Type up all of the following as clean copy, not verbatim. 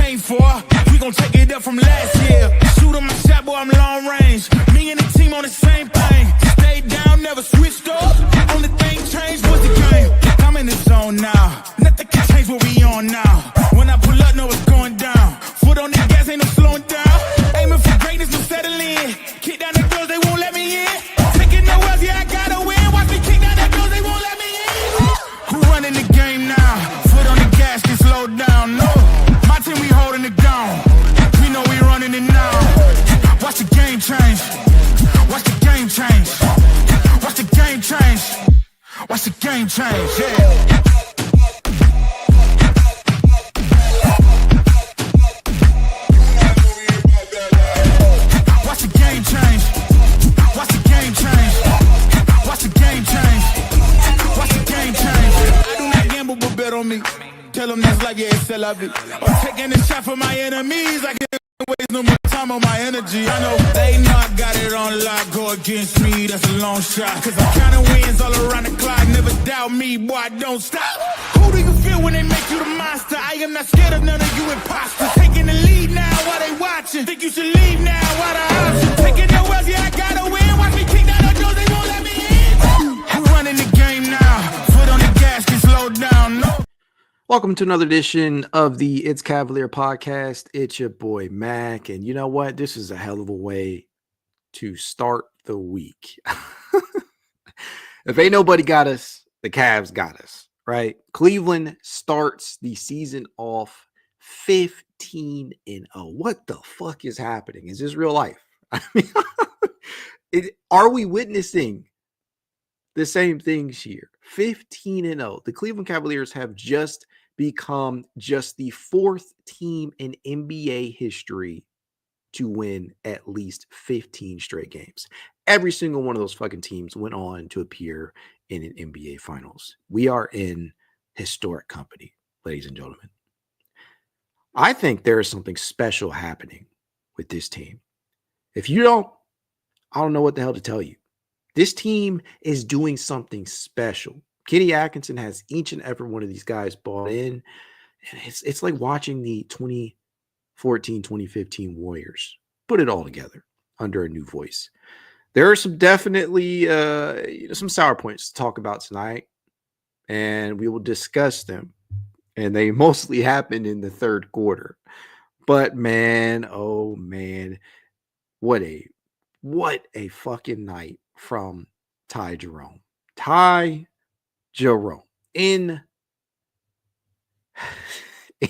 came for. We gon' take it up from last year. Shoot on my shot, boy, I'm long range. Me and the team on the same thing. Stayed down, never switched up. Only thing changed was the game. I'm in the zone now. Nothing can change what we on now. When I pull up, know it's going down. Foot on the gas, ain't no slowing down. Aiming for greatness, no settling. Kick down the doors, they won't let me in. Taking no else, yeah, I gotta win. Watch me kick down the doors, they won't let me in. Who running the game now? Foot on the gas, can slow down. No, my team, we holding it down. We know we running it now. Watch the game change. Watch the game change. Watch the game change. Watch the game change, yeah. Watch the game change. Watch the game change. Watch the game change. Watch the game change. I do not gamble, but bet on me. Tell them that's like, yeah, it's still of it. I'm taking a shot for my enemies. I can't waste no more time on my energy. I know they know I got it on lock. Go against me, that's a long shot. Cause I'm counting wins all around the clock. Never doubt me, boy, I don't stop. Who do you feel when they make you the monster? I am not scared of none of you imposters. Taking the lead now while they watching. Think you should leave now while the option. Taking no else, yeah, I gotta win. Watch me kick down the doors, they won't let me in. I'm running the game now. Foot on the gas, can slow down, no. Welcome to another edition of the It's Cavalier podcast. It's your boy Mac, and you know what? This is a hell of a way to start the week. If ain't nobody got us, the Cavs got us, right? Cleveland starts the season off 15-0. What the fuck is happening? Is this real life? I mean, are we witnessing the same things here? 15-0. The Cleveland Cavaliers have just become just the fourth team in NBA history to win at least 15 straight games. Every single one of those fucking teams went on to appear in an NBA Finals. We are in historic company, ladies and gentlemen. I think there is something special happening with this team. If you don't, I don't know what the hell to tell you. This team is doing something special. Kenny Atkinson has each and every one of these guys bought in. And it's like watching the 2014, 2015 Warriors put it all together under a new voice. There are some definitely some sour points to talk about tonight, and we will discuss them. And they mostly happened in the third quarter. But man, oh man, what a fucking night from Ty Jerome. Jerome.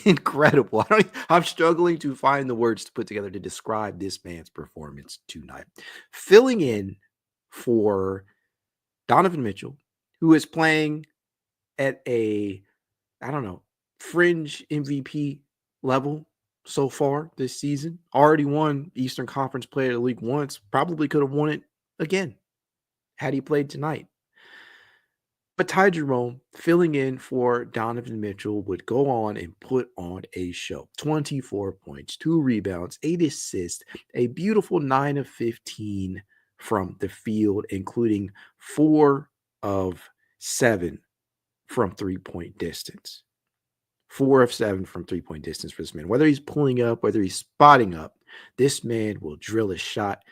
Incredible. I'm struggling to find the words to put together to describe this man's performance tonight. Filling in for Donovan Mitchell, who is playing at a, fringe MVP level so far this season. Already won Eastern Conference Player of the League once. Probably could have won it again had he played tonight. But Ty Jerome, filling in for Donovan Mitchell, would go on and put on a show. 24 points, 2 rebounds, 8 assists, a beautiful 9 of 15 from the field, including 4 of 7 from three-point distance. 4 of 7 from three-point distance for this man. Whether he's pulling up, whether he's spotting up, this man will drill a shot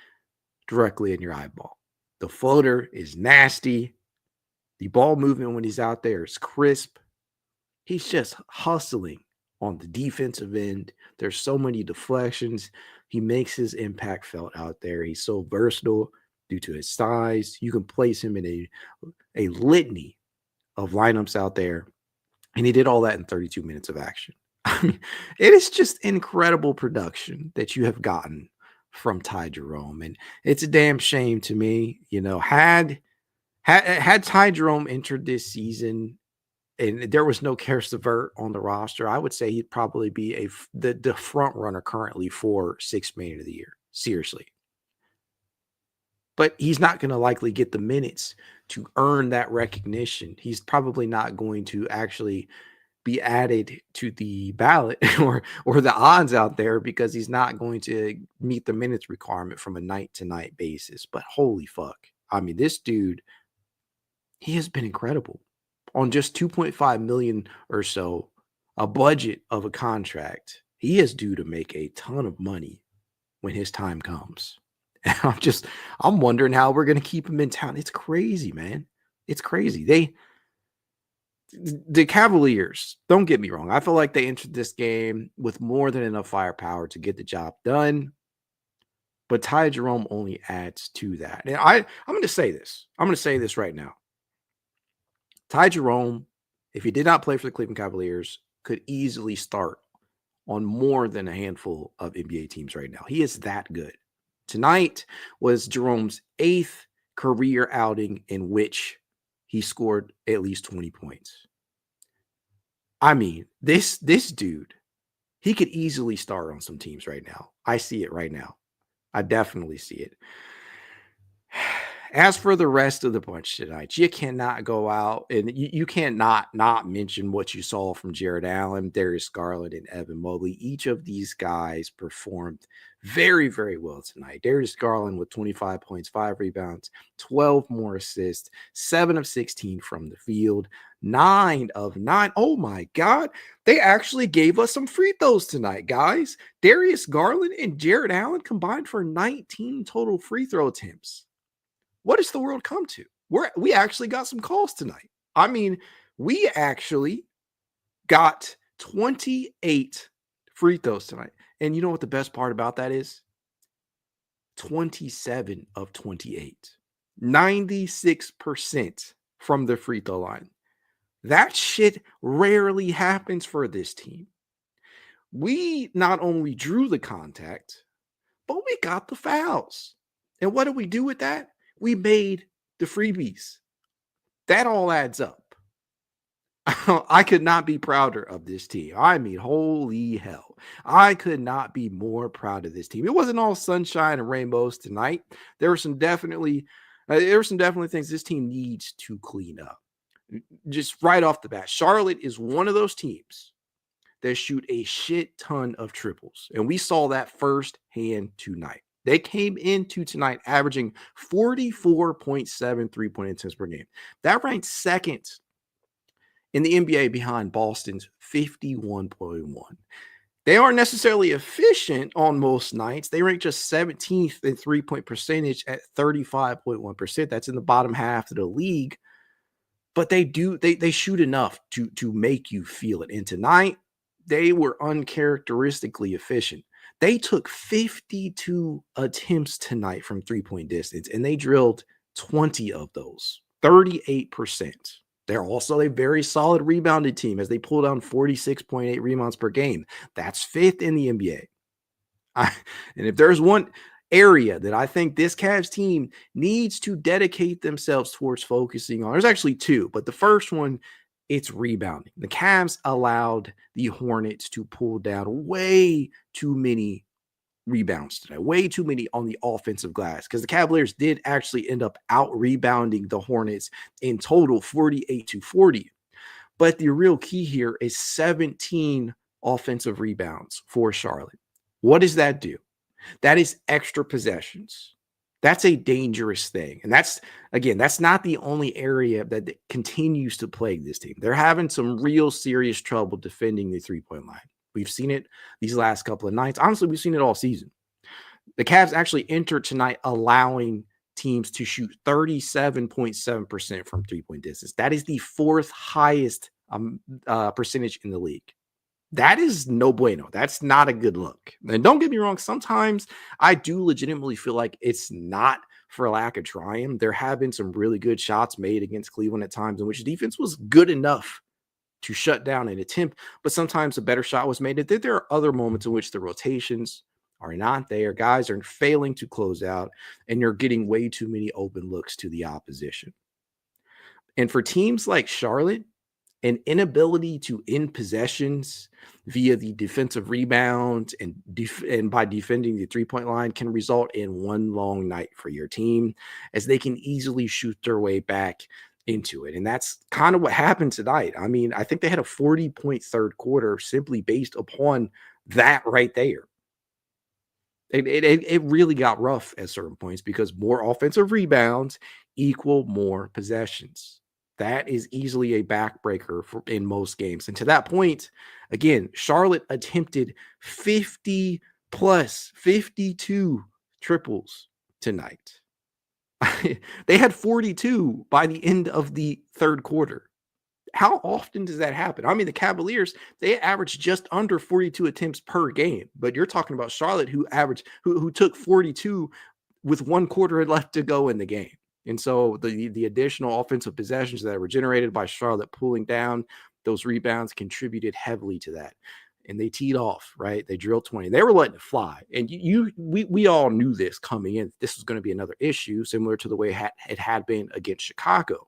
directly in your eyeball. The floater is nasty. The ball movement when he's out there is crisp. He's just hustling on the defensive end. There's so many deflections. He makes his impact felt out there. He's so versatile due to his size. You can place him in a litany of lineups out there. And he did all that in 32 minutes of action. I mean, it is just incredible production that you have gotten from Ty Jerome. And it's a damn shame to me, had Ty Jerome entered this season and there was no Karis LeVert on the roster, I would say he'd probably be the front runner currently for Sixth Man of the Year. Seriously. But he's not going to likely get the minutes to earn that recognition. He's probably not going to actually be added to the ballot or the odds out there because he's not going to meet the minutes requirement from a night-to-night basis. But holy fuck. I mean, this dude, he has been incredible. On just $2.5 million or so, a budget of a contract, he is due to make a ton of money when his time comes. And I'm wondering how we're going to keep him in town. It's crazy, man. It's crazy. The Cavaliers, don't get me wrong. I feel like they entered this game with more than enough firepower to get the job done. But Ty Jerome only adds to that. And I'm going to say this. I'm going to say this right now. Ty Jerome, if he did not play for the Cleveland Cavaliers, could easily start on more than a handful of NBA teams right now. He is that good. Tonight was Jerome's 8th career outing in which he scored at least 20 points. I mean, this dude, he could easily start on some teams right now. I see it right now. I definitely see it. As for the rest of the bunch tonight, you cannot go out and you can't not mention what you saw from Jarrett Allen, Darius Garland, and Evan Mobley. Each of these guys performed very, very well tonight. Darius Garland with 25 points, 5 rebounds, 12 more assists, 7 of 16 from the field, 9 of 9. Oh my God. They actually gave us some free throws tonight, guys. Darius Garland and Jarrett Allen combined for 19 total free throw attempts. What does the world come to? We actually got some calls tonight. I mean, we actually got 28 free throws tonight. And you know what the best part about that is? 27 of 28. 96% from the free throw line. That shit rarely happens for this team. We not only drew the contact, but we got the fouls. And what do we do with that? We made the freebies. That all adds up. I could not be prouder of this team. I mean, holy hell. I could not be more proud of this team. It wasn't all sunshine and rainbows tonight. There were some definitely things this team needs to clean up. Just right off the bat, Charlotte is one of those teams that shoot a shit ton of triples. And we saw that firsthand tonight. They came into tonight averaging 44.7 three-point attempts per game. That ranks second in the NBA behind Boston's 51.1. They aren't necessarily efficient on most nights. They rank just 17th in three-point percentage at 35.1%. That's in the bottom half of the league. But they shoot enough to make you feel it. And tonight, they were uncharacteristically efficient. They took 52 attempts tonight from three-point distance, and they drilled 20 of those, 38%. They're also a very solid rebounded team as they pull down 46.8 rebounds per game. That's 5th in the NBA. And if there's one area that I think this Cavs team needs to dedicate themselves towards focusing on, there's actually 2, but the first one, it's rebounding. The Cavs allowed the Hornets to pull down way too many rebounds today, way too many on the offensive glass, because the Cavaliers did actually end up out-rebounding the Hornets in total 48-40. But the real key here is 17 offensive rebounds for Charlotte. What does that do? That is extra possessions. That's a dangerous thing. And that's not the only area that continues to plague this team. They're having some real serious trouble defending the three-point line. We've seen it these last couple of nights. Honestly, we've seen it all season. The Cavs actually entered tonight allowing teams to shoot 37.7% from three-point distance. That is the 4th highest percentage in the league. That is no bueno. That's not a good look. And don't get me wrong, sometimes I do legitimately feel like it's not for lack of trying. There have been some really good shots made against Cleveland at times in which defense was good enough to shut down an attempt, but sometimes a better shot was made. There are other moments in which the rotations are not there. Guys are failing to close out, and you're getting way too many open looks to the opposition. And for teams like Charlotte, an inability to end possessions via the defensive rebound and by defending the three-point line can result in one long night for your team, as they can easily shoot their way back into it. And that's kind of what happened tonight. I mean, I think they had a 40-point third quarter simply based upon that right there. It really got rough at certain points because more offensive rebounds equal more possessions. That is easily a backbreaker in most games. And to that point, again, Charlotte attempted 50 plus 52 triples tonight. They had 42 by the end of the third quarter. How often does that happen? I mean, the Cavaliers, they averaged just under 42 attempts per game, but you're talking about Charlotte who took 42 with 1 quarter left to go in the game. And so the additional offensive possessions that were generated by Charlotte pulling down those rebounds contributed heavily to that. And they teed off, right? They drilled 20. They were letting it fly. And we all knew this coming in. This was going to be another issue, similar to the way it had been against Chicago.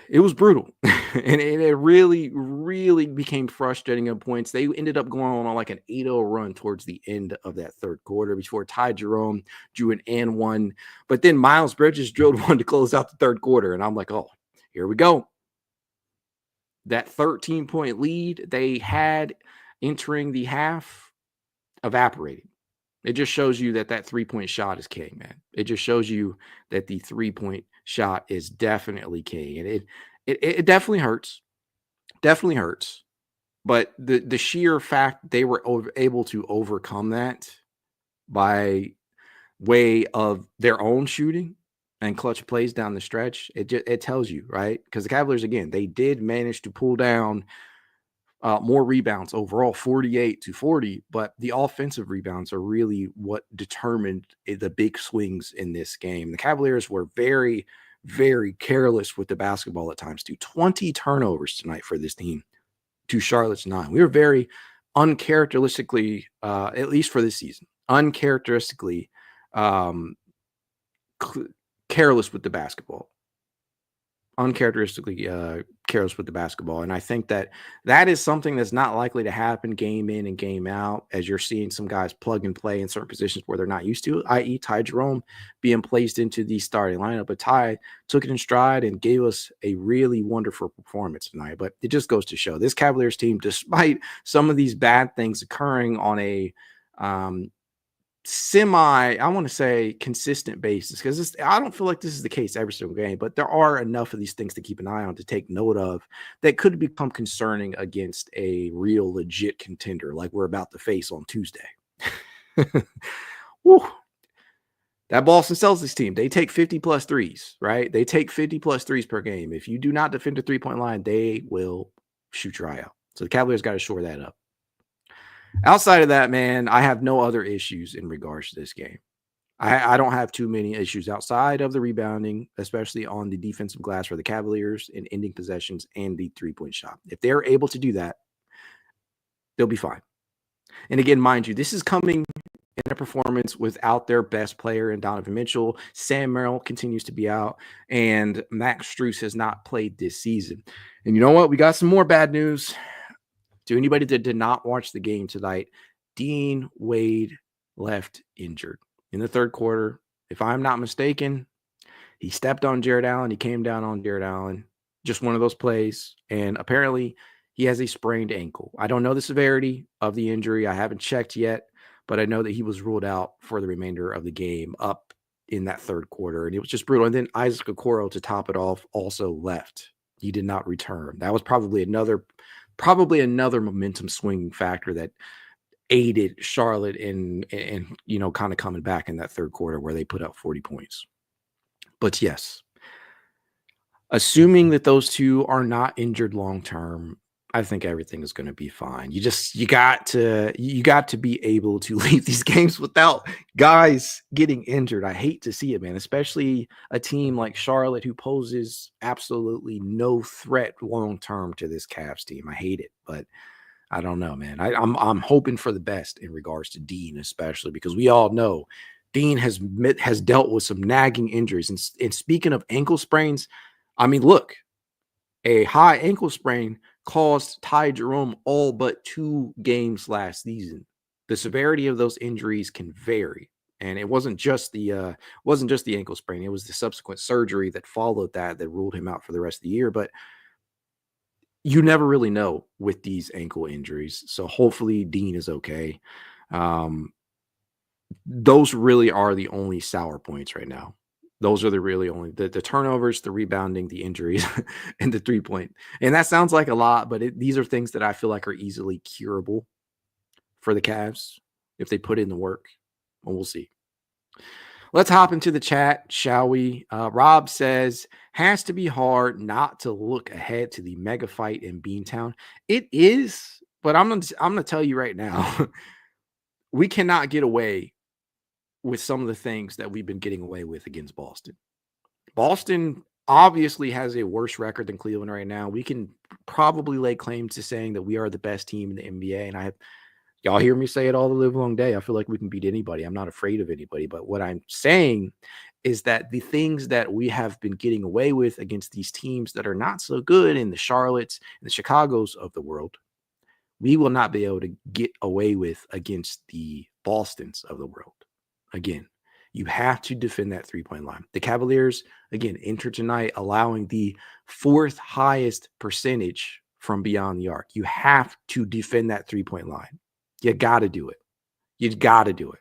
It was brutal. And it really, really became frustrating at points. They ended up going on like an 8-0 run towards the end of that third quarter before Ty Jerome drew an and one. But then Miles Bridges drilled one to close out the third quarter. And I'm like, oh, here we go. That 13-point lead they had entering the half evaporated. It just shows you that 3-point shot is king, man. It just shows you that the 3-point shot is definitely king. And it definitely hurts. Definitely hurts. But the sheer fact they were able to overcome that by way of their own shooting and clutch plays down the stretch, it tells you, right? Because the Cavaliers, again, they did manage to pull down more rebounds overall, 48-40, but the offensive rebounds are really what determined the big swings in this game. The Cavaliers were very, very careless with the basketball at times, too. 20 turnovers tonight for this team to Charlotte's 9. We were very uncharacteristically, at least for this season, uncharacteristically careless with the basketball. Uncharacteristically careless with the basketball. And I think that is something that's not likely to happen game in and game out, as you're seeing some guys plug and play in certain positions where they're not used to, i.e. Ty Jerome being placed into the starting lineup. But Ty took it in stride and gave us a really wonderful performance tonight. But it just goes to show this Cavaliers team, despite some of these bad things occurring on a I want to say consistent basis, because I don't feel like this is the case every single game, but there are enough of these things to keep an eye on, to take note of, that could become concerning against a real legit contender like we're about to face on Tuesday. Woo. That Boston Celtics team, they take 50 plus threes, right? They take 50 plus threes per game. If you do not defend the 3-point line, they will shoot your eye out. So the Cavaliers got to shore that up. Outside of that, man, I have no other issues in regards to this game. I don't have too many issues outside of the rebounding, especially on the defensive glass for the Cavaliers in ending possessions and the 3-point shot. If they're able to do that, they'll be fine. And again, mind you, this is coming in a performance without their best player in Donovan Mitchell. Sam Merrill continues to be out, and Max Strus has not played this season. And you know what? We got some more bad news. To anybody that did not watch the game tonight, Dean Wade left injured in the third quarter. If I'm not mistaken, he stepped on Jarrett Allen. He came down on Jarrett Allen. Just one of those plays. And apparently he has a sprained ankle. I don't know the severity of the injury. I haven't checked yet, but I know that he was ruled out for the remainder of the game up in that third quarter. And it was just brutal. And then Isaac Okoro, to top it off, also left. He did not return. That was probably another momentum swinging factor that aided Charlotte in kind of coming back in that third quarter where they put up 40 points. But yes, assuming that those two are not injured long term, I think everything is going to be fine. You got to be able to leave these games without guys getting injured. I hate to see it, man, especially a team like Charlotte who poses absolutely no threat long term to this Cavs team. I hate it, but I don't know, man. I'm hoping for the best in regards to Dean, especially because we all know Dean has dealt with some nagging injuries. And speaking of ankle sprains, I mean, look, a high ankle sprain caused Ty Jerome all but 2 games last season. The severity of those injuries can vary, and it wasn't just the ankle sprain. It was the subsequent surgery that followed that ruled him out for the rest of the year. But you never really know with these ankle injuries. So hopefully Dean is okay. Those really are the only sour points right now. Those are the really only the turnovers, the rebounding, the injuries, and the 3-point. And that sounds like a lot, but these are things that I feel like are easily curable for the Cavs if they put in the work. Well, we'll see. Let's hop into the chat, shall we? Rob says, has to be hard not to look ahead to the mega fight in Beantown. It is, but I'm gonna tell you right now, we cannot get away with some of the things that we've been getting away with against Boston. Boston obviously has a worse record than Cleveland right now. We can probably lay claim to saying that we are the best team in the NBA, and y'all hear me say it all the live long day. I feel like we can beat anybody. I'm not afraid of anybody. But what I'm saying is that the things that we have been getting away with against these teams that are not so good in the Charlottes and the Chicagos of the world, we will not be able to get away with against the Bostons of the world. Again, you have to defend that 3-point line. The Cavaliers, again, enter tonight allowing the 4th highest percentage from beyond the arc. You have to defend that 3-point line. You got to do it. You got to do it.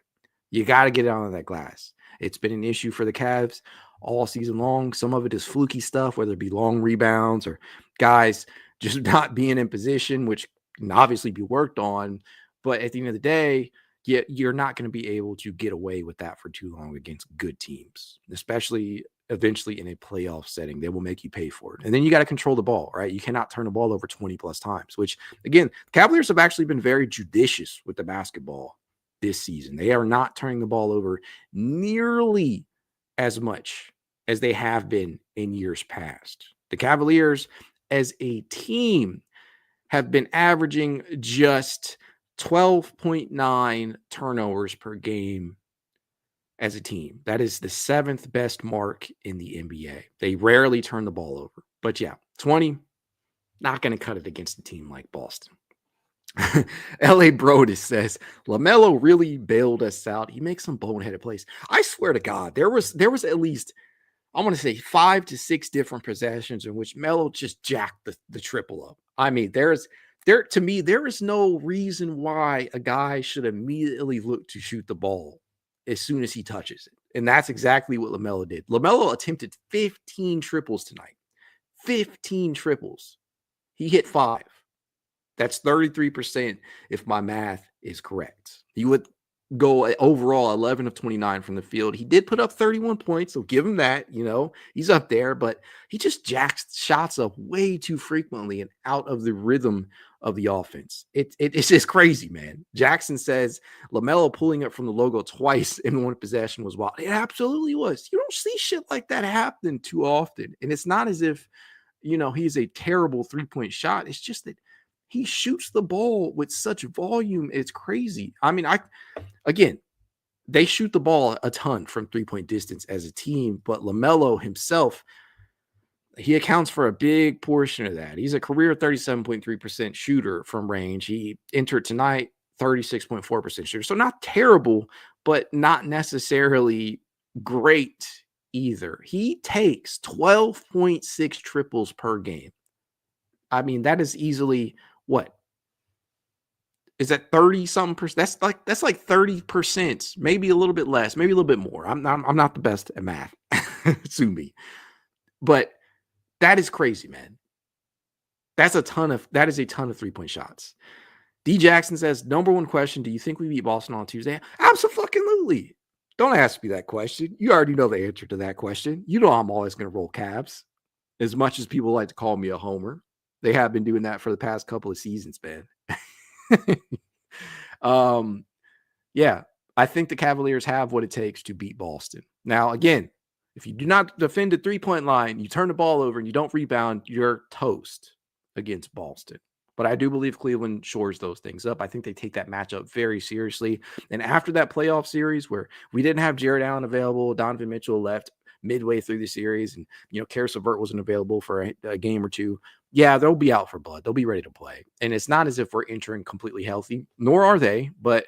You got to get it on that glass. It's been an issue for the Cavs all season long. Some of it is fluky stuff, whether it be long rebounds or guys just not being in position, which can obviously be worked on. But at the end of the day, you're not going to be able to get away with that for too long against good teams, especially eventually in a playoff setting. They will make you pay for it. And then you got to control the ball, right? You cannot turn the ball over 20 plus times, which again, Cavaliers have actually been very judicious with the basketball this season. They are not turning the ball over nearly as much as they have been in years past. The Cavaliers as a team have been averaging just 12.9 turnovers per game as a team. That is the 7th best mark in the NBA. They rarely turn the ball over. But yeah, 20, not going to cut it against a team like Boston. LA Brodus says, LaMelo really bailed us out. He makes some boneheaded plays. I swear to God, there was at least, I want to say 5 to 6 different possessions in which Melo just jacked the triple up. I mean, there is no reason why a guy should immediately look to shoot the ball as soon as he touches it. And that's exactly what LaMelo did. LaMelo attempted 15 triples tonight. 15 triples. He hit 5. That's 33% if my math is correct. He would go overall 11 of 29 from the field. He did put up 31 points, so give him that. He's up there, but he just jacks shots up way too frequently and out of the rhythm of the offense. It's just crazy, man. Jackson says LaMelo pulling up from the logo twice in one possession was wild. It absolutely was. You don't see shit like that happen too often. And it's not as if, he's a terrible 3-point shot. It's just that he shoots the ball with such volume. It's crazy. I mean, they shoot the ball a ton from 3-point distance as a team, but LaMelo himself, he accounts for a big portion of that. He's a career 37.3% shooter from range. He entered tonight 36.4% shooter. So not terrible, but not necessarily great either. He takes 12.6 triples per game. I mean, that is easily what? Is that 30 something percent? That's like 30%, maybe a little bit less, maybe a little bit more. I'm not the best at math. Sue me. But that is crazy, man. That is a ton of 3-point shots. D Jackson says, number one question, do you think we beat Boston on Tuesday? Absolutely. Don't ask me that question. You already know the answer to that question. You know I'm always going to roll Cavs. As much as people like to call me a homer, they have been doing that for the past couple of seasons, man. Yeah, I think the Cavaliers have what it takes to beat Boston. Now, again, if you do not defend the 3-point line, you turn the ball over and you don't rebound, you're toast against Boston. But I do believe Cleveland shores those things up. I think they take that matchup very seriously. And after that playoff series where we didn't have Jarrett Allen available, Donovan Mitchell left midway through the series, and Karis LeVert wasn't available for a game or two. Yeah, they'll be out for blood. They'll be ready to play. And it's not as if we're entering completely healthy, nor are they, but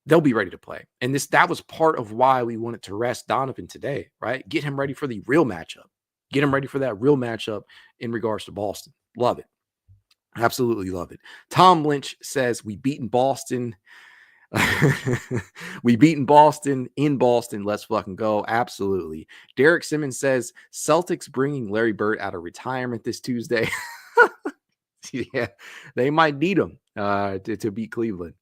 they'll be ready to play. And that was part of why we wanted to rest Donovan today, right? Get him ready for the real matchup. Get him ready for that real matchup in regards to Boston. Love it. Absolutely love it. Tom Lynch says, we beaten Boston. We beaten Boston in Boston. Let's fucking go. Absolutely. Derek Simmons says Celtics bringing Larry Bird out of retirement this Tuesday. Yeah, they might need him to beat Cleveland.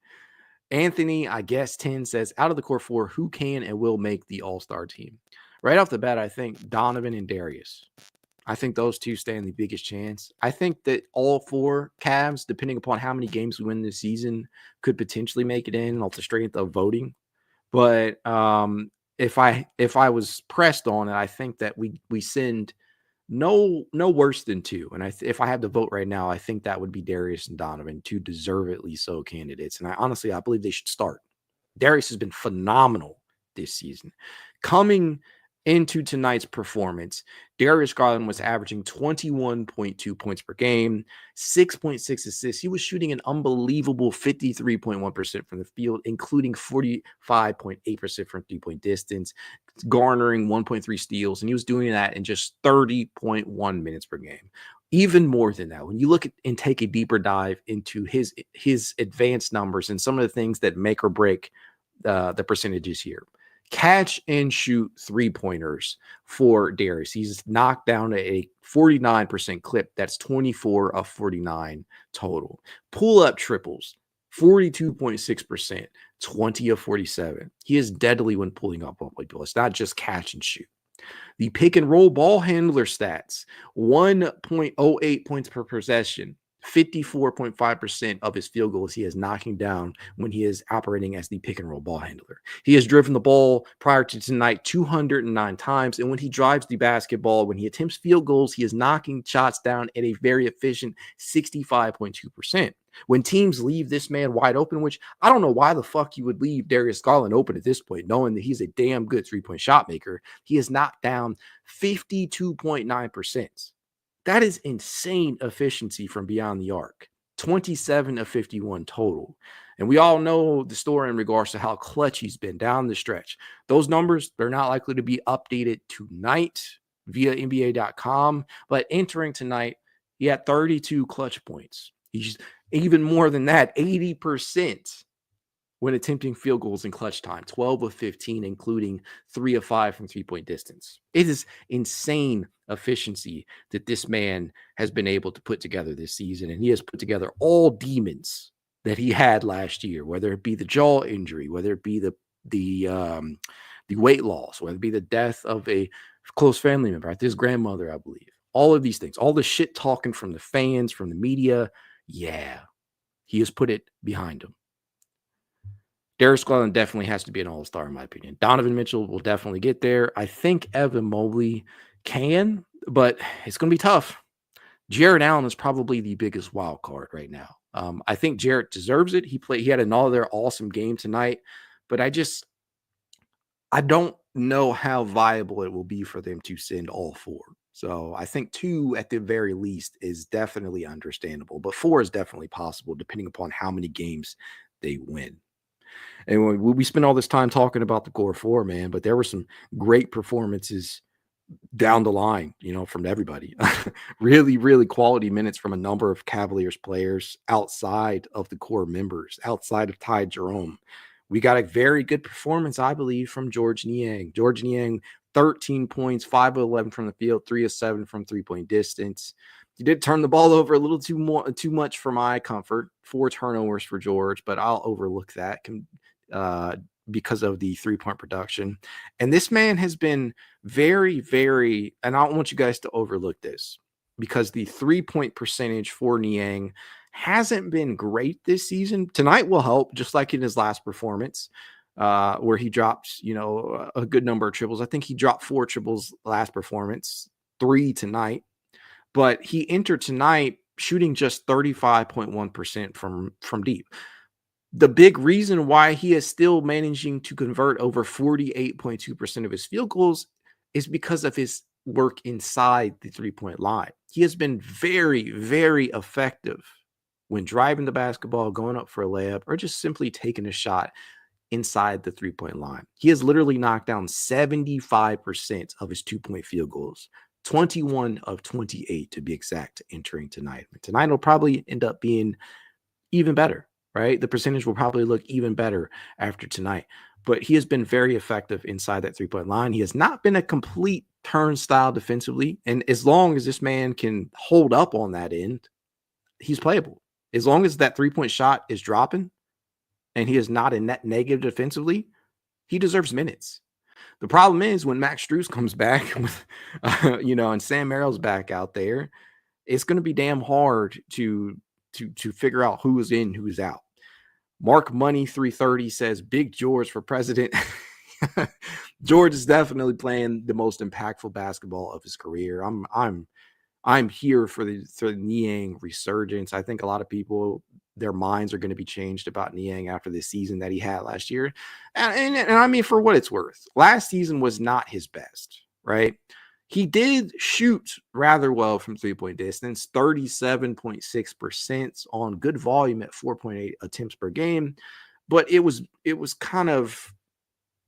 Anthony, I guess 10 says out of the core four, who can and will make the all-star team? Right off the bat, I think Donovan and Darius. I think those two stand the biggest chance. I think that all four Cavs, depending upon how many games we win this season, could potentially make it in off the strength of voting. But if I was pressed on it, I think that we send no worse than two. And if I had to vote right now, I think that would be Darius and Donovan, two deservedly so candidates. And I believe they should start. Darius has been phenomenal this season. Coming into tonight's performance, Darius Garland was averaging 21.2 points per game, 6.6 assists. He was shooting an unbelievable 53.1% from the field, including 45.8% from three-point distance, garnering 1.3 steals, and he was doing that in just 30.1 minutes per game. Even more than that, when you look at and take a deeper dive into his advanced numbers and some of the things that make or break the percentages here. Catch and shoot three-pointers for Darius. He's knocked down a 49% clip. That's 24 of 49 total. Pull-up triples, 42.6%, 20 of 47. He is deadly when pulling up on people. It's not just catch and shoot. The pick and roll ball handler stats, 1.08 points per possession. 54.5% of his field goals he is knocking down when he is operating as the pick and roll ball handler. He has driven the ball prior to tonight 209 times. And when he drives the basketball, when he attempts field goals, he is knocking shots down at a very efficient 65.2%. When teams leave this man wide open, which I don't know why the fuck you would leave Darius Garland open at this point, knowing that he's a damn good three-point shot maker, he has knocked down 52.9%. That is insane efficiency from beyond the arc. 27 of 51 total. And we all know the story in regards to how clutch he's been down the stretch. Those numbers, they're not likely to be updated tonight via NBA.com. But entering tonight, he had 32 clutch points. He's even more than that, 80% when attempting field goals in clutch time, 12 of 15, including 3 of 5 from three-point distance. It is insane efficiency that this man has been able to put together this season, and he has put together all demons that he had last year, whether it be the jaw injury, whether it be the weight loss, whether it be the death of a close family member, his grandmother, I believe. All of these things, all the shit talking from the fans, from the media, yeah, he has put it behind him. Darius Garland definitely has to be an all-star, in my opinion. Donovan Mitchell will definitely get there. I think Evan Mobley can, but it's going to be tough. Jarrett Allen is probably the biggest wild card right now. I think Jarrett deserves it. He had another awesome game tonight, but I don't know how viable it will be for them to send all four. So I think 2 at the very least is definitely understandable, but 4 is definitely possible depending upon how many games they win. And we spent all this time talking about the core 4, man, but there were some great performances down the line, from everybody. Really, really quality minutes from a number of Cavaliers players outside of the core members, outside of Ty Jerome. We got a very good performance, I believe, from Georges Niang. Georges Niang, 13 points, 5 of 11 from the field, 3 of 7 from three-point distance. He did turn the ball over a little too much for my comfort. 4 turnovers for George, but I'll overlook that because of the three-point production. And this man has been very, very, and I don't want you guys to overlook this, because the three-point percentage for Niang hasn't been great this season. Tonight will help, just like in his last performance, where he dropped, a good number of triples. I think he dropped 4 triples last performance, 3 tonight. But he entered tonight shooting just 35.1% from deep. The big reason why he is still managing to convert over 48.2% of his field goals is because of his work inside the three-point line. He has been very, very effective when driving the basketball, going up for a layup, or just simply taking a shot inside the three-point line. He has literally knocked down 75% of his two-point field goals. 21 of 28 to be exact entering tonight. Tonight will probably end up being even better. right? The percentage will probably look even better after tonight. But he has been very effective inside that three-point line. He has not been a complete turnstile defensively. And as long as this man can hold up on that end, he's playable. As long as that three-point shot is dropping and he is not a net negative defensively, he deserves minutes. The problem is when Max Strus comes back with, and Sam Merrill's back out there, it's going to be damn hard to figure out who is in, who's out. Mark Money 330 says Big George for president. George is definitely playing the most impactful basketball of his career. I'm here for the Niang resurgence. I think a lot of people, their minds are going to be changed about Niang after the season that he had last year. And I mean, for what it's worth, last season was not his best, right? He did shoot rather well from three-point distance, 37.6% on good volume at 4.8 attempts per game. But it was kind of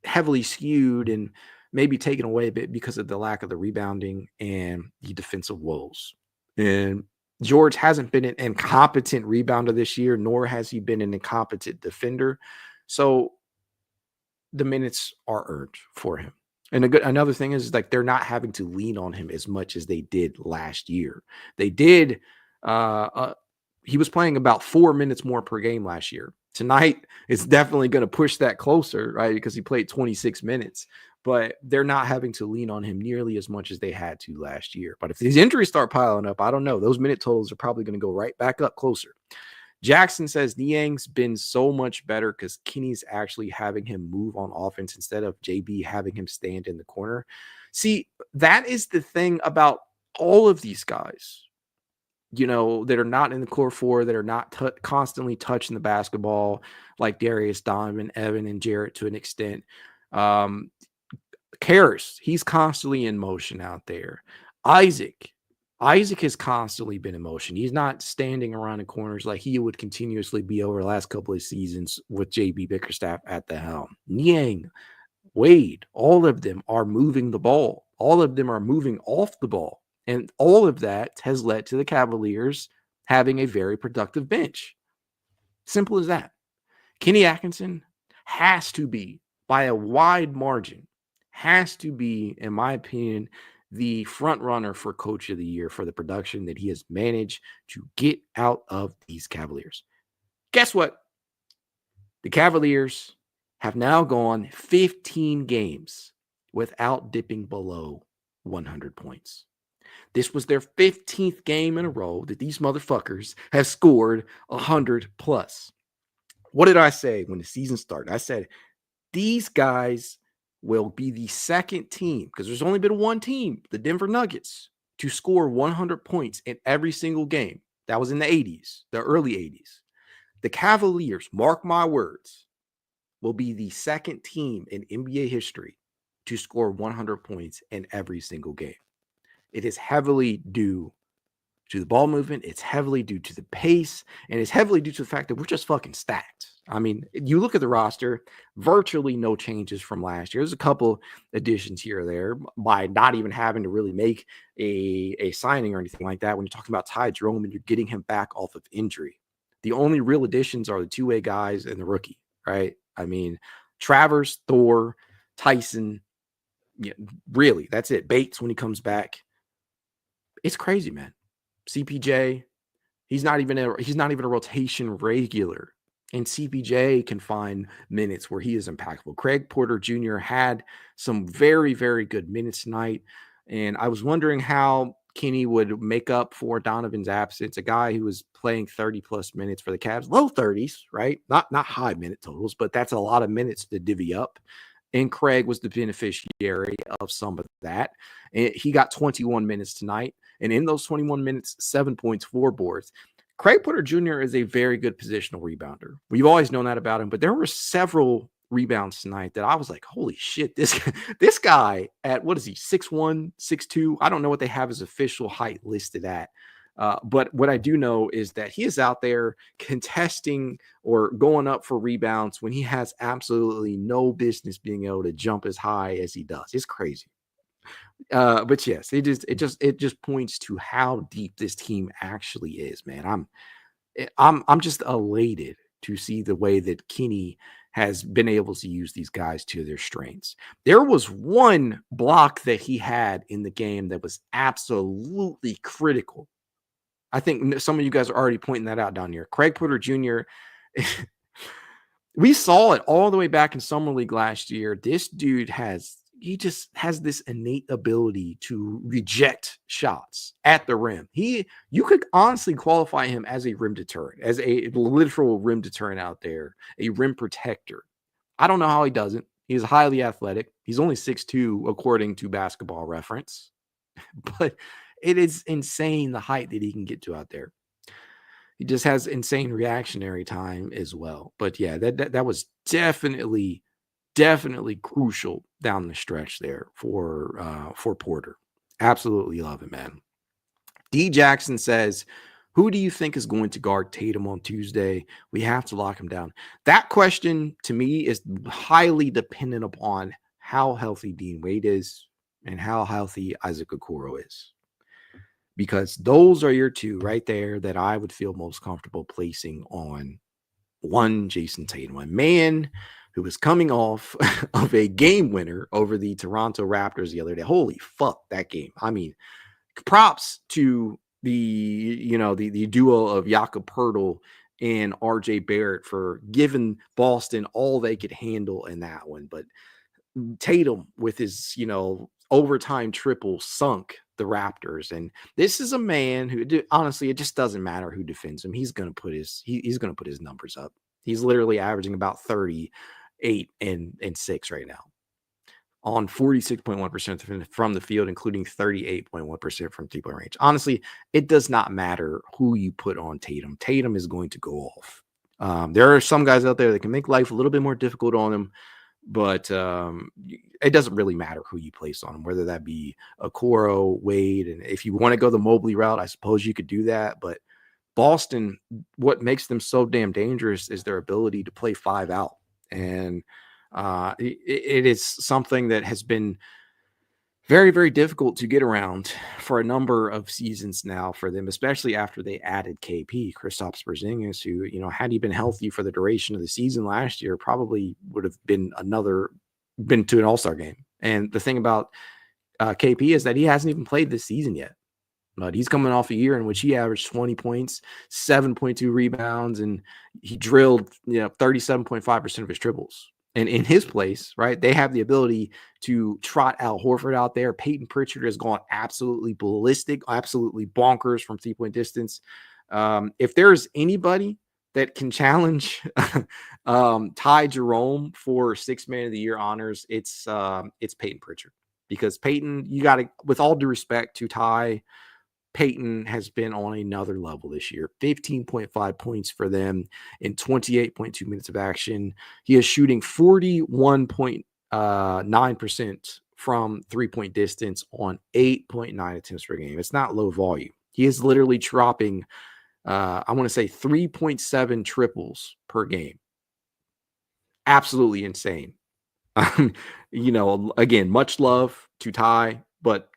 heavily skewed and maybe taken away a bit because of the lack of the rebounding and the defensive woes. And George hasn't been an incompetent rebounder this year, nor has he been an incompetent defender. So the minutes are earned for him. And another thing is like they're not having to lean on him as much as they did last year. They did. He was playing about 4 minutes more per game last year. Tonight, it's definitely going to push that closer, right? Because he played 26 minutes. But they're not having to lean on him nearly as much as they had to last year. But if these injuries start piling up, I don't know. Those minute totals are probably going to go right back up closer. Jackson says Niang's been so much better because Kenny's actually having him move on offense instead of JB having him stand in the corner. See, that is the thing about all of these guys, that are not in the core four, that are not constantly touching the basketball, like Darius, Donovan, Evan, and Jarrett to an extent. Karras, he's constantly in motion out there. Isaac has constantly been in motion. He's not standing around in corners like he would continuously be over the last couple of seasons with JB Bickerstaff at the helm. Niang, Wade, all of them are moving the ball. All of them are moving off the ball. And all of that has led to the Cavaliers having a very productive bench. Simple as that. Kenny Atkinson has to be, by a wide margin, has to be, in my opinion, the front runner for Coach of the Year for the production that he has managed to get out of these Cavaliers. Guess what? The Cavaliers have now gone 15 games without dipping below 100 points. This was their 15th game in a row that these motherfuckers have scored 100 plus. What did I say when the season started? I said, these guys will be the second team, because there's only been one team, the Denver Nuggets, to score 100 points in every single game. That was in the 80s, the early 80s. The Cavaliers, mark my words, will be the second team in NBA history to score 100 points in every single game. It is heavily due to the ball movement. It's heavily due to the pace, and it's heavily due to the fact that we're just fucking stacked. I mean, you look at the roster, virtually no changes from last year. There's a couple additions here or there by not even having to really make a signing or anything like that. When you're talking about Ty Jerome and you're getting him back off of injury, the only real additions are the two-way guys and the rookie, right? I mean, Travers, Thor, Tyson, really, that's it. Bates when he comes back. It's crazy, man. CPJ, he's not even a rotation regular. And CPJ can find minutes where he is impactful. Craig Porter Jr. had some very, very good minutes tonight. And I was wondering how Kenny would make up for Donovan's absence, a guy who was playing 30-plus minutes for the Cavs. Low 30s, right? Not high minute totals, but that's a lot of minutes to divvy up. And Craig was the beneficiary of some of that. And he got 21 minutes tonight. And in those 21 minutes, 7 points, 4 boards. Craig Porter Jr. is a very good positional rebounder. We've always known that about him, but there were several rebounds tonight that I was like, holy shit, this guy at, what is he, 6'1", 6'2"? I don't know what they have his official height listed at. But what I do know is that he is out there contesting or going up for rebounds when he has absolutely no business being able to jump as high as he does. It's crazy. But yes, it just points to how deep this team actually is, man. I'm just elated to see the way that Kenny has been able to use these guys to their strengths. There was one block that he had in the game that was absolutely critical. I think some of you guys are already pointing that out down here. Craig Porter Jr., we saw it all the way back in Summer League last year. This dude just has this innate ability to reject shots at the rim. You could honestly qualify him as a rim deterrent, as a literal rim deterrent out there, a rim protector. I don't know how he doesn't. He's highly athletic. He's only 6'2", according to Basketball Reference. But it is insane the height that he can get to out there. He just has insane reactionary time as well. But yeah, that was definitely crucial down the stretch there for Porter. Absolutely love it, man. D Jackson says, who do you think is going to guard Tatum on Tuesday? We have to lock him down. That question to me is highly dependent upon how healthy Dean Wade is and how healthy Isaac Okoro is. Because those are your two right there that I would feel most comfortable placing on one Jason Tatum, a man who was coming off of a game winner over the Toronto Raptors the other day. Holy fuck, that game. I mean, props to the duo of Jakob Poeltl and RJ Barrett for giving Boston all they could handle in that one. But Tatum with his, overtime triple sunk the Raptors. And this is a man who, honestly, it just doesn't matter who defends him. He's going to put his numbers up. He's literally averaging about 38 and 6 right now on 46.1% from the field, including 38.1% from three-point range. Honestly, it does not matter who you put on Tatum. Tatum is going to go off. There are some guys out there that can make life a little bit more difficult on him, but it doesn't really matter who you place on him, whether that be Okoro, Wade, and if you want to go the Mobley route, I suppose you could do that. But Boston, what makes them so damn dangerous is their ability to play 5 out. And it is something that has been very, very difficult to get around for a number of seasons now for them, especially after they added KP, Kristaps Porzingis, who, had he been healthy for the duration of the season last year, probably would have been to an All-Star game. And the thing about KP is that he hasn't even played this season yet. But he's coming off a year in which he averaged 20 points, 7.2 rebounds, and he drilled 37.5% of his triples. And in his place, right, they have the ability to trot Al Horford out there. Peyton Pritchard has gone absolutely ballistic, absolutely bonkers from three-point distance. If there's anybody that can challenge Ty Jerome for Sixth Man of the Year honors, it's Peyton Pritchard. Because Peyton, you got to, with all due respect to Ty, Peyton has been on another level this year. 15.5 points for them in 28.2 minutes of action. He is shooting 41.9% from three-point distance on 8.9 attempts per game. It's not low volume. He is literally dropping, I want to say 3.7 triples per game. Absolutely insane. Again, much love to Ty, but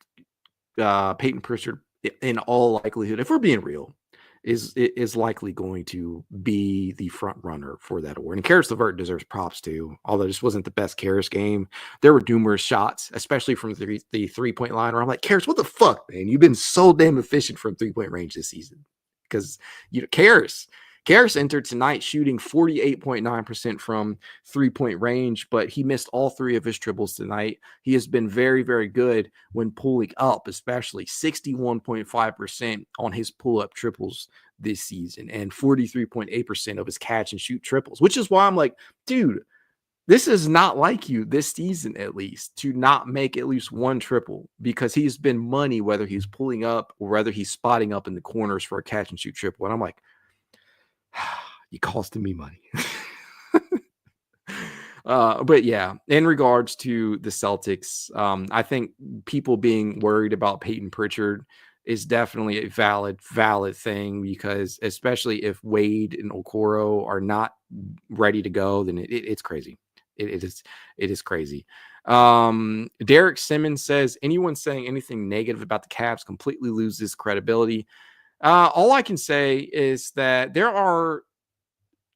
Peyton Pritchard, in all likelihood, if we're being real, is likely going to be the front runner for that award. And Karis LeVert deserves props too, although this wasn't the best Karis game. There were numerous shots, especially from the three-point line, where I'm like, Karis, what the fuck, man? You've been so damn efficient from three-point range this season. Because Karis entered tonight shooting 48.9% from three-point range, but he missed all 3 of his triples tonight. He has been very, very good when pulling up, especially 61.5% on his pull-up triples this season and 43.8% of his catch-and-shoot triples, which is why I'm like, dude, this is not like you this season, at least, to not make at least one triple, because he's been money whether he's pulling up or whether he's spotting up in the corners for a catch-and-shoot triple. And I'm like, you costing me money. But yeah, in regards to the Celtics, I think people being worried about Peyton Pritchard is definitely a valid thing, because especially if Wade and Okoro are not ready to go, then it's crazy. It is crazy. Derek Simmons says, anyone saying anything negative about the Cavs completely loses credibility. All I can say is that there are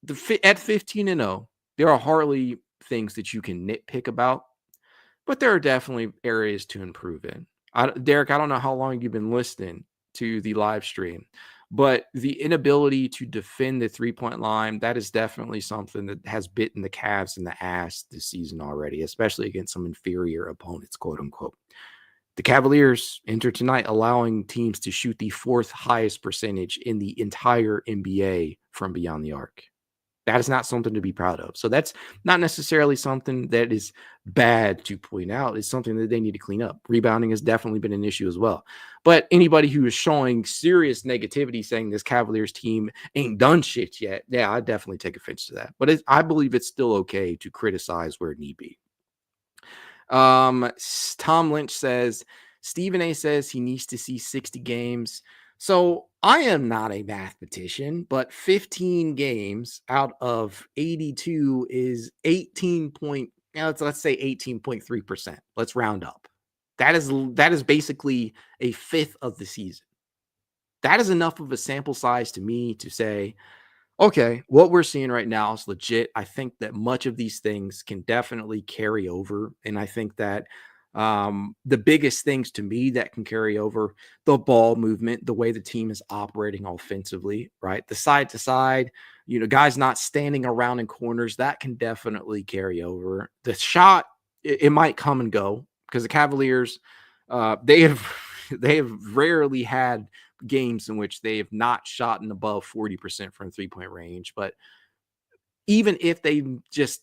At 15-0, there are hardly things that you can nitpick about, but there are definitely areas to improve in. Derek, I don't know how long you've been listening to the live stream, but the inability to defend the three-point line, that is definitely something that has bitten the Cavs in the ass this season already, especially against some inferior opponents, quote unquote. The Cavaliers enter tonight allowing teams to shoot the fourth highest percentage in the entire NBA from beyond the arc. That is not something to be proud of. So that's not necessarily something that is bad to point out. It's something that they need to clean up. Rebounding has definitely been an issue as well. But anybody who is showing serious negativity saying this Cavaliers team ain't done shit yet, yeah, I definitely take offense to that. But I believe it's still okay to criticize where it need be. Tom Lynch says, Stephen A says he needs to see 60 games. So I am not a mathematician, but 15 games out of 82 is 18 point, let's say 18.3%. Let's round up. That is basically a fifth of the season. That is enough of a sample size to me to say, okay, what we're seeing right now is legit. I think that much of these things can definitely carry over. And I think that the biggest things to me that can carry over, the ball movement, the way the team is operating offensively, right? The side to side, guys not standing around in corners, that can definitely carry over. The shot, it might come and go because the Cavaliers, they have rarely had games in which they have not shot in above 40% from 3-point range. But even if they just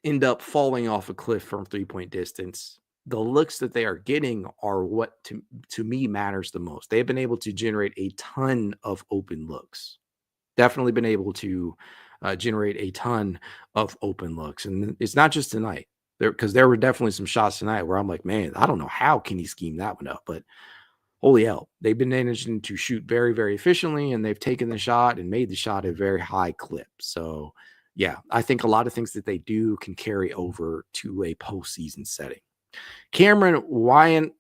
end up falling off a cliff from 3-point distance, the looks that they are getting are what to me matters the most. They've been able to generate a ton of open looks. Definitely been able to generate a ton of open looks. And it's not just tonight. Because there were definitely some shots tonight where I'm like, man, I don't know how can he scheme that one up, but holy hell, they've been managing to shoot very, very efficiently, and they've taken the shot and made the shot a very high clip. So, yeah, I think a lot of things that they do can carry over to a postseason setting. Cameron Wyatt,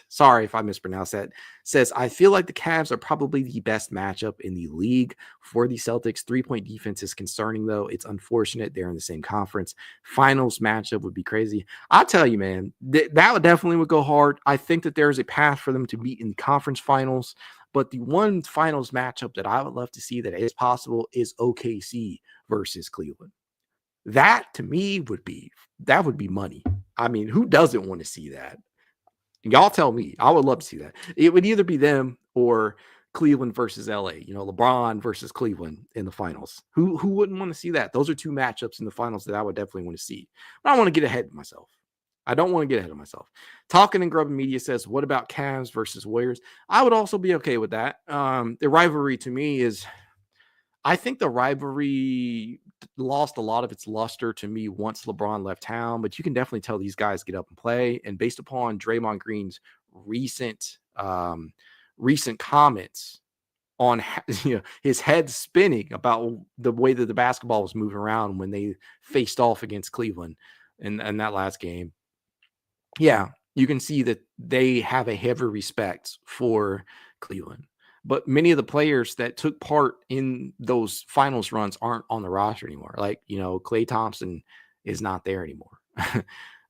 sorry if I mispronounced that, says, I feel like the Cavs are probably the best matchup in the league for the Celtics. 3-point defense is concerning, though. It's unfortunate they're in the same conference. Finals matchup would be crazy. I'll tell you, man, that would definitely go hard. I think that there's a path for them to meet in conference finals, but the one finals matchup that I would love to see that is possible is OKC versus Cleveland. That, to me, would be money. I mean, who doesn't want to see that? Y'all tell me. I would love to see that. It would either be them or Cleveland versus LA, LeBron versus Cleveland in the finals. Who wouldn't want to see that? Those are two matchups in the finals that I would definitely want to see. But I want to get ahead of myself. I don't want to get ahead of myself. Talking and Grubbing Media says, what about Cavs versus Warriors? I would also be okay with that. The rivalry to me is, I think the rivalry lost a lot of its luster to me once LeBron left town, but you can definitely tell these guys get up and play. And based upon Draymond Green's recent comments on his head spinning about the way that the basketball was moving around when they faced off against Cleveland in that last game, yeah, you can see that they have a heavy respect for Cleveland. But many of the players that took part in those finals runs aren't on the roster anymore. Like, Klay Thompson is not there anymore.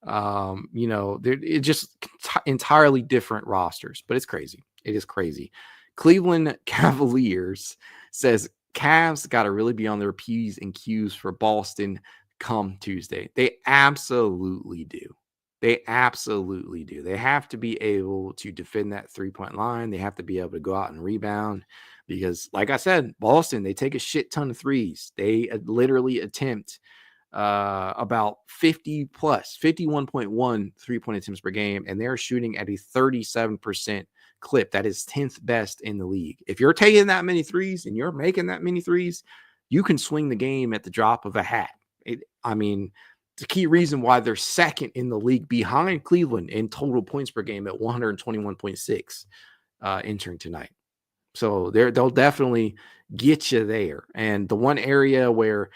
They're just entirely different rosters, but it's crazy. It is crazy. Cleveland Cavaliers says Cavs got to really be on their P's and Q's for Boston come Tuesday. They absolutely do. They absolutely do. They have to be able to defend that 3-point line. They have to be able to go out and rebound because, like I said, Boston, they take a shit ton of threes. They literally attempt about 51.1 3-point attempts per game, and they're shooting at a 37% clip. That is 10th best in the league. If you're taking that many threes and you're making that many threes, you can swing the game at the drop of a hat. It's a key reason why they're second in the league behind Cleveland in total points per game at 121.6 entering tonight. So they'll definitely get you there. And the one area where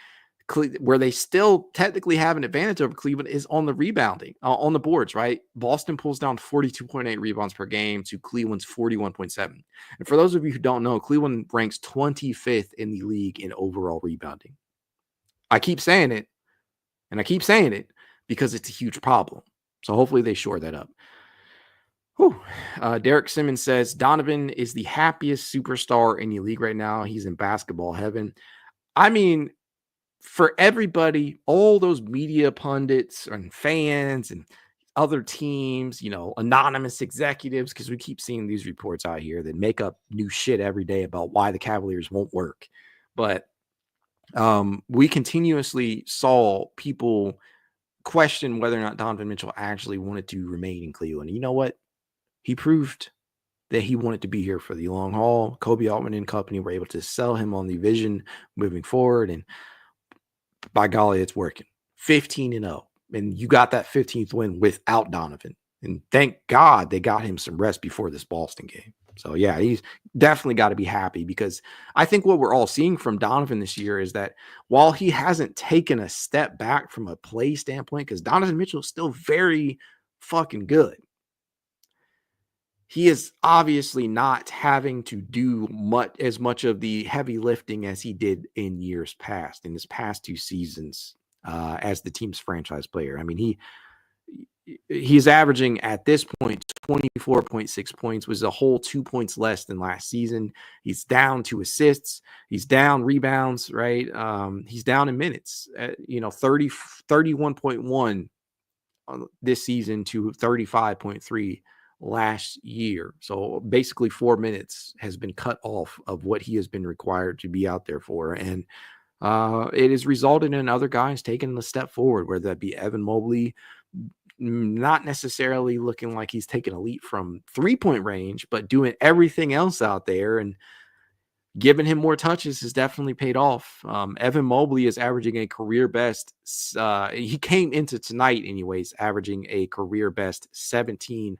where they still technically have an advantage over Cleveland is on the rebounding, on the boards, right? Boston pulls down 42.8 rebounds per game to Cleveland's 41.7. And for those of you who don't know, Cleveland ranks 25th in the league in overall rebounding. I keep saying it, and I keep saying it because it's a huge problem. So hopefully they shore that up. Derek Simmons says, Donovan is the happiest superstar in the league right now. He's in basketball heaven. I mean, for everybody, all those media pundits and fans and other teams, anonymous executives, because we keep seeing these reports out here that make up new shit every day about why the Cavaliers won't work. But we continuously saw people question whether or not Donovan Mitchell actually wanted to remain in Cleveland. You know what? He proved that he wanted to be here for the long haul. Kobe Altman and company were able to sell him on the vision moving forward. And by golly, it's working. 15-0. And you got that 15th win without Donovan. And thank God they got him some rest before this Boston game. So, yeah, he's definitely got to be happy, because I think what we're all seeing from Donovan this year is that while he hasn't taken a step back from a play standpoint, because Donovan Mitchell is still very fucking good, he is obviously not having to do as much of the heavy lifting as he did in years past, in his past 2 seasons as the team's franchise player. I mean, he's averaging at this point 24.6 points, was a whole 2 points less than last season. He's down 2 assists. He's down rebounds, right? He's down in minutes, 31.1 this season to 35.3 last year. So basically 4 minutes has been cut off of what he has been required to be out there for. And it has resulted in other guys taking a step forward, whether that be Evan Mobley, not necessarily looking like he's taking a leap from 3-point range, but doing everything else out there, and giving him more touches has definitely paid off. Evan Mobley is averaging a career best. He came into tonight anyways, averaging a career best 17.8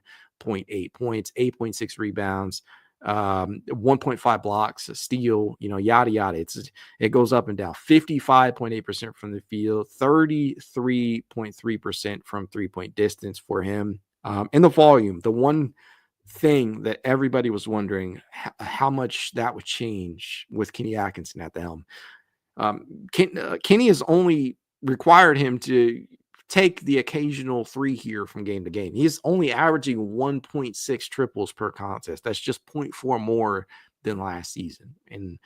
points, 8.6 rebounds, 1.5 blocks, a steal, yada, yada. It goes up and down. 55.8% from the field, 33.3% from 3-point distance for him. And the volume, the one thing that everybody was wondering how much that would change with Kenny Atkinson at the helm. Kenny has only required him to take the occasional 3 here from game to game. He's only averaging 1.6 triples per contest. That's just 0.4 more than last season. And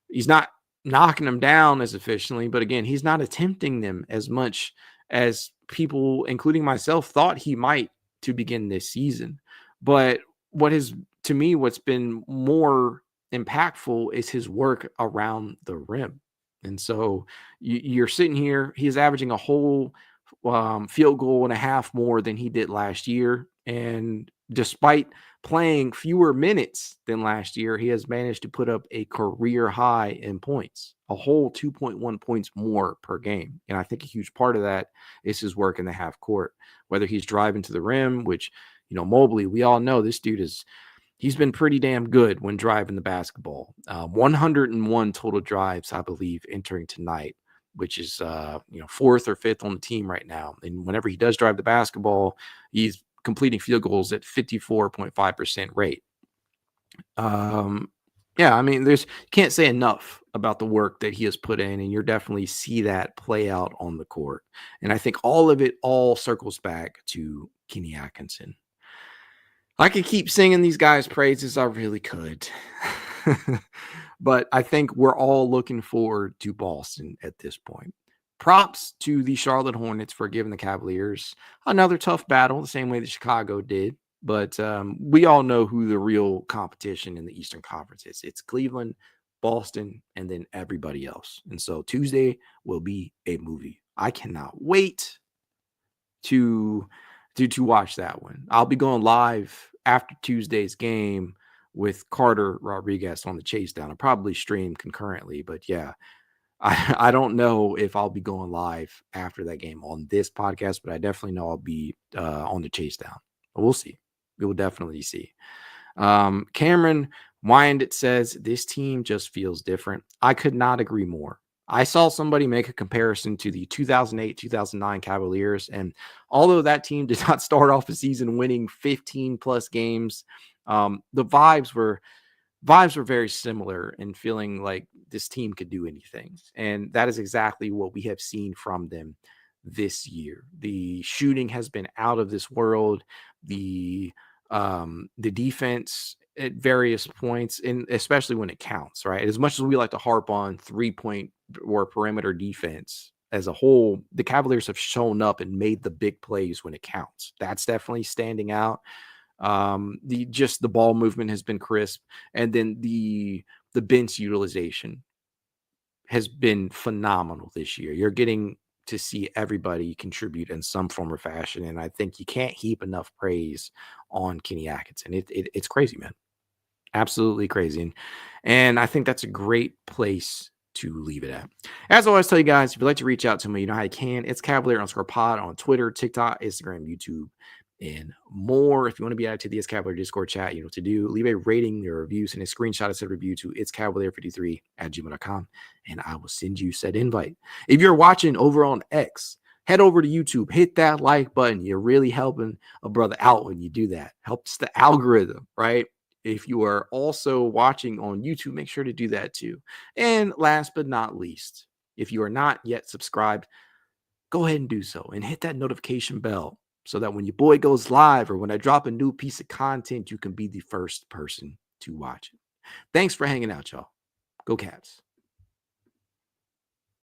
he's not knocking them down as efficiently, but again, he's not attempting them as much as people, including myself, thought he might to begin this season. But what's been more impactful is his work around the rim. And so you're sitting here, he's averaging a whole field goal and a half more than he did last year. And despite playing fewer minutes than last year, he has managed to put up a career high in points, a whole 2.1 points more per game. And I think a huge part of that is his work in the half court, whether he's driving to the rim, which, Mobley, we all know this dude he's been pretty damn good when driving the basketball. 101 total drives, I believe, entering tonight, which is, 4th or 5th on the team right now. And whenever he does drive the basketball, he's completing field goals at 54.5% rate. Can't say enough about the work that he has put in, and you'll definitely see that play out on the court. And I think all of it circles back to Kenny Atkinson. I could keep singing these guys' praises. I really could. But I think we're all looking forward to Boston at this point. Props to the Charlotte Hornets for giving the Cavaliers another tough battle, the same way that Chicago did. But we all know who the real competition in the Eastern Conference is. It's Cleveland, Boston, and then everybody else. And so Tuesday will be a movie. I cannot wait to watch that one. I'll be going live after Tuesday's game with Carter Rodriguez on the Chasedown. I'll probably stream concurrently, but yeah, I don't know if I'll be going live after that game on this podcast, but I definitely know I'll be on the Chasedown. But we'll see. We will definitely see. Cameron Wyand says, this team just feels different. I could not agree more. I saw somebody make a comparison to the 2008-2009 Cavaliers, and although that team did not start off the season winning 15 plus games, the vibes were very similar in feeling like this team could do anything. And that is exactly what we have seen from them this year. The shooting has been out of this world. The defense at various points, and especially when it counts, right? As much as we like to harp on 3-point or perimeter defense as a whole, the Cavaliers have shown up and made the big plays when it counts. That's definitely standing out. The ball movement has been crisp, and then the bench utilization has been phenomenal this year. You're getting to see everybody contribute in some form or fashion, and I think you can't heap enough praise on Kenny Atkinson. It's crazy, man. Absolutely crazy. And I think that's a great place to leave it at. As I always tell you guys, if you'd like to reach out to me, you know how you can. It's Cavalier_pod on Twitter, TikTok, Instagram, YouTube, and more. If you want to be added to the It's Cavalier Discord chat, you know what to do. Leave a rating, your review, send a screenshot of said review to itscavalier53@gmail.com, and I will send you said invite. If you're watching over on X, head over to YouTube, hit that like button. You're really helping a brother out when you do that. Helps the algorithm, right? If you are also watching on YouTube, make sure to do that too. And last but not least, if you are not yet subscribed, go ahead and do so and hit that notification bell so that when your boy goes live or when I drop a new piece of content, you can be the first person to watch it. Thanks for hanging out, y'all. Go Cavs.